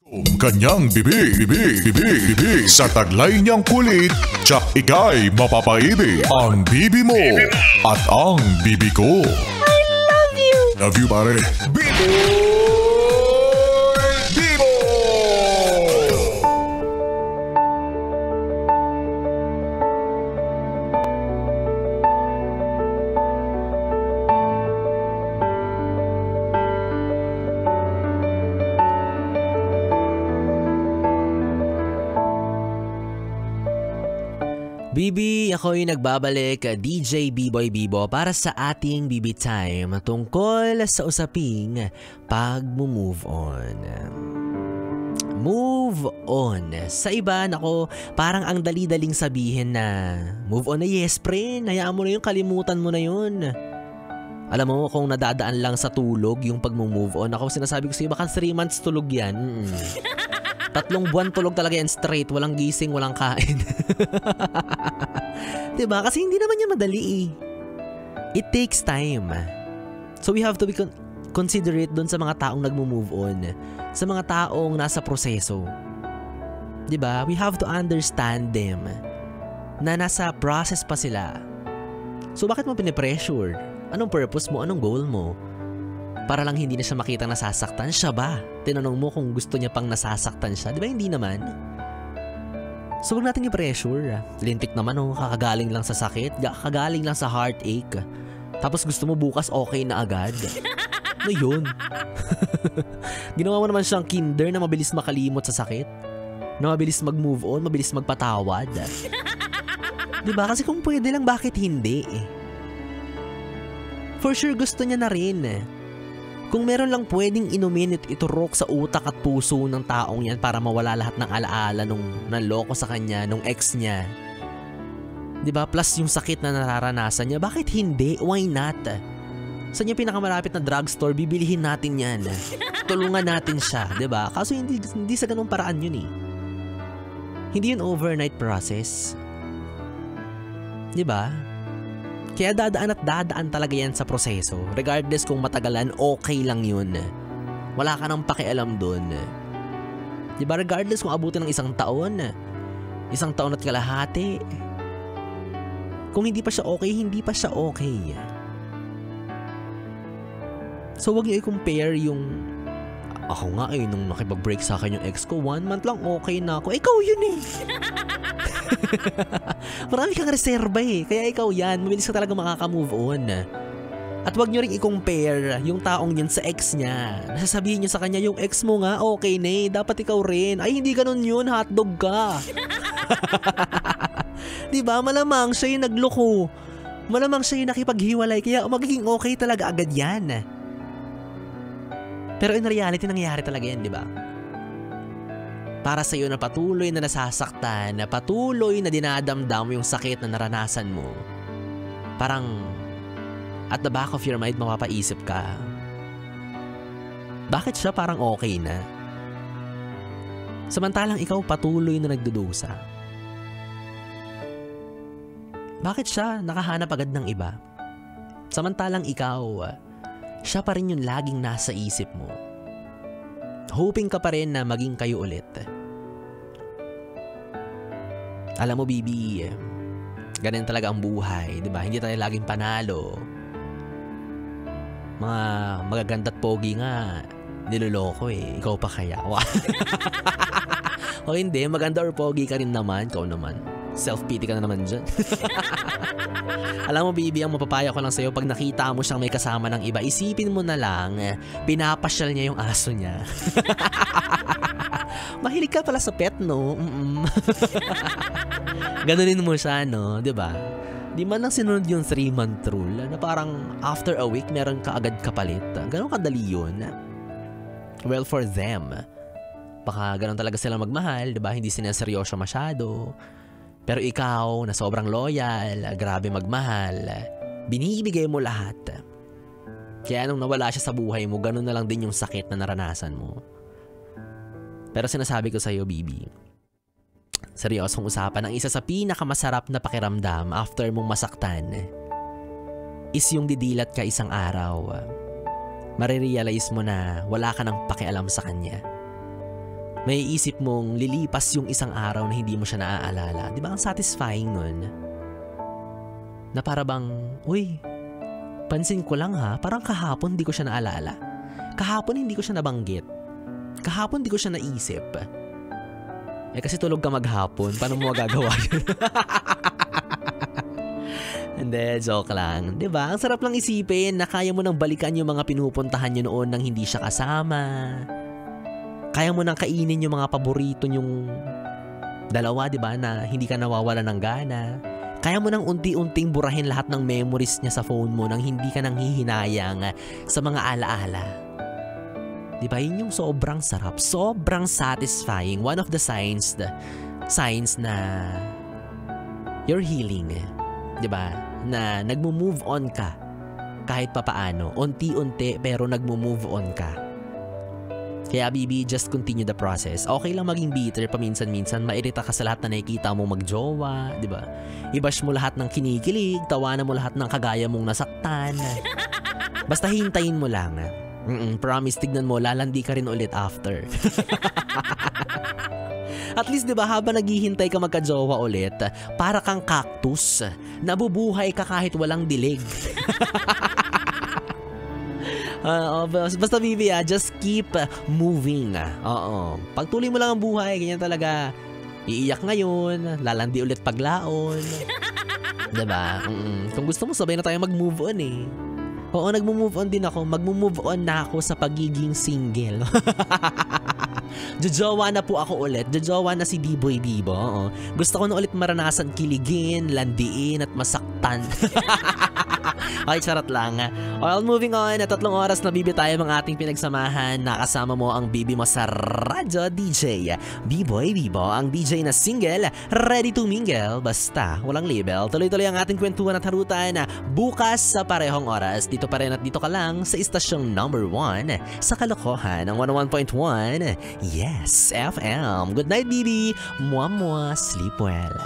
Kanyang bibi sa taglay niyang kulit, tsak ika'y mapapaibig. Ang bibi mo at ang bibi ko. I love you! Love you, pare. Bibo! Bibo! Bibi, ako'y nagbabalik, DJ B-Boy Bibo para sa ating Bibi Time tungkol sa usaping pag-move on. Move on. Sa iba, nako, parang ang dali-daling sabihin na move on na yes, pre. Hayaan mo na yun, kalimutan mo na yun. Alam mo, kung nadadaan lang sa tulog yung pag-move on, ako sinasabi ko sa'yo, baka 3 months tulog yan. 3 buwan tulog talaga yan straight, walang gising, walang kain. Diba? Kasi hindi naman yan madali eh. It takes time. So we have to be considerate dun sa mga taong nagmo-move on. Sa mga taong nasa proseso. Diba? We have to understand them. Na nasa process pa sila. So bakit mo pinipressure? Anong purpose mo? Anong goal mo? Para lang hindi na siya makita nasasaktan siya ba? Tinanong mo kung gusto niya pang nasasaktan siya. Di ba hindi naman? So huwag natin i-pressure. Lintik naman kakagaling lang sa sakit, kakagaling lang sa heartache. Tapos gusto mo bukas okay na agad. Ano yun? Ginawa mo naman siyang kinder na mabilis makalimot sa sakit. Na mabilis mag-move on, mabilis magpatawad. Di ba? Kasi kung pwede lang, bakit hindi? For sure gusto niya na rin. Kung meron lang pwedeng inumin at iturok sa utak at puso ng taong yan para mawala lahat ng alaala nung nanloko sa kanya, nung ex niya. Diba? Plus yung sakit na nararanasan niya, bakit hindi? Why not? Saan yung pinakamalapit na drugstore, bibilihin natin yan. Tulungan natin siya, diba? Kaso hindi sa ganung paraan yun eh. Hindi yun overnight process. Diba? Kaya dadaan at dadaan talaga yan sa proseso. Regardless kung matagalan, okay lang yun. Wala ka nang pakialam dun. Diba? Regardless kung abutin ng 1 taon, 1 taon at kalahati. Kung hindi pa siya okay, hindi pa siya okay. So wag niyo i-compare yung ako nga eh, nung nakipag-break sa akin yung ex ko, 1 month lang okay na ako. Ikaw yun eh. Marami kang reserba eh. Kaya ikaw yan, mabilis ka talaga makaka-move on. At wag nyo rin i-compare yung taong yun sa ex niya. Nasasabihin nyo sa kanya, yung ex mo nga, okay na eh. Dapat ikaw rin. Ay, hindi ganun yun, hotdog ka. Diba? Malamang siya yung nagloko. Malamang siya yung nakipaghiwalay. Kaya magiging okay talaga agad yan. Pero in reality, nangyayari talaga yan, diba? Para sa'yo na patuloy na nasasaktan, na patuloy na dinadamdam yung sakit na naranasan mo. Parang at the back of your mind mapapaisip ka, bakit siya parang okay na? Samantalang ikaw patuloy na nagdudusa. Bakit siya nakahanap agad ng iba? Samantalang ikaw, siya pa rin yung laging nasa isip mo. Hoping ka pa rin na maging kayo ulit. Alam mo, Bibi, ganun talaga ang buhay, di ba? Hindi tayo laging panalo. Mga magaganda at pogi nga, niloloko eh. Ikaw pa kaya? O hindi, maganda or pogi ka rin naman. Ikaw naman. Self-pity ka na naman dyan. Alam mo, Bibi, ang mapapaya ko lang sa'yo, pag nakita mo siyang may kasama ng iba, isipin mo na lang, pinapasyal niya yung aso niya. Mahilig ka pala sa pet, no? Ganunin mo siya, no? Diba? Di man lang sinunod yung 3-month rule na parang after a week, meron ka agad kapalit. Ganon kadali yun. Well, for them, baka ganon talaga sila magmahal, diba? Hindi sineseryoso masyado. Pero ikaw, na sobrang loyal, grabe magmahal, binibigay mo lahat. Kaya nung nawala siya sa buhay mo, ganun na lang din yung sakit na naranasan mo. Pero sinasabi ko sa'yo, Bibi, seryosong usapan, ang isa sa pinakamasarap na pakiramdam after mong masaktan is yung didilat ka isang araw. Marirealize mo na wala ka ng pakialam sa kanya. may isip mong lilipas yung isang araw na hindi mo siya naaalala. Di ba ang satisfying nun? Na para bang, uy, pansin ko lang ha, parang kahapon di ko siya naalala. Kahapon hindi ko siya nabanggit. Kahapon di ko siya naisip. Kasi tulog ka maghapon, paano mo magagawa yun? Hindi, joke lang. Diba? Ang sarap lang isipin na kaya mo nang balikan yung mga pinupuntahan nyo noon nang hindi siya kasama. Kaya mo nang kainin yung mga paborito nyong dalawa, diba? Na hindi ka nawawala ng gana. Kaya mo nang unti-unting burahin lahat ng memories niya sa phone mo nang hindi ka nang hihinayang sa mga alaala. Diba? Yun yung sobrang sarap. Sobrang satisfying. One of the signs na you're healing. Diba? Na nagmo-move on ka kahit papaano. Unti-unti pero nagmo-move on ka. Kaya baby, just continue the process. Okay lang maging bitter paminsan-minsan. Mairita ka sa lahat na nakikita mo magjowa. Diba? I-bash mo lahat ng kinikilig. Tawanan mo lahat ng kagaya mong nasaktan. Basta hintayin mo lang. Promise, tignan mo, lalandi ka rin ulit after. At least, di ba, habang naghihintay ka magka-jowa ulit, para kang cactus, nabubuhay ka kahit walang dilig. Basta baby, just keep moving. Oo. Pagtuloy mo lang ang buhay, ganyan talaga. Iiyak ngayon, lalandi ulit paglaon. Diba? Kung gusto mo, sabay na tayo mag-move on eh. Oo, nag-move on din ako. Mag-move on na ako sa pagiging single. Jojowa na po ako ulit. Jojowa na si B-Boy Bibo. Oo. Gusto ko na ulit maranasan kiligin, landiin at masaktan. Okay, charot lang. Well, moving on. 3 oras na bibi tayo mga ating pinagsamahan. Nakasama mo ang bibi mo sa radyo, DJ B-Boy Bibo, ang DJ na single, ready to mingle, basta walang label. Tuloy-tuloy ang ating kwentuhan at harutan bukas sa parehong oras. Dito pa rin at dito ka lang sa istasyong number 1 sa kalokohan ng 101.1 Yes FM. Good night, baby. Mwah, mwah. Sleep well.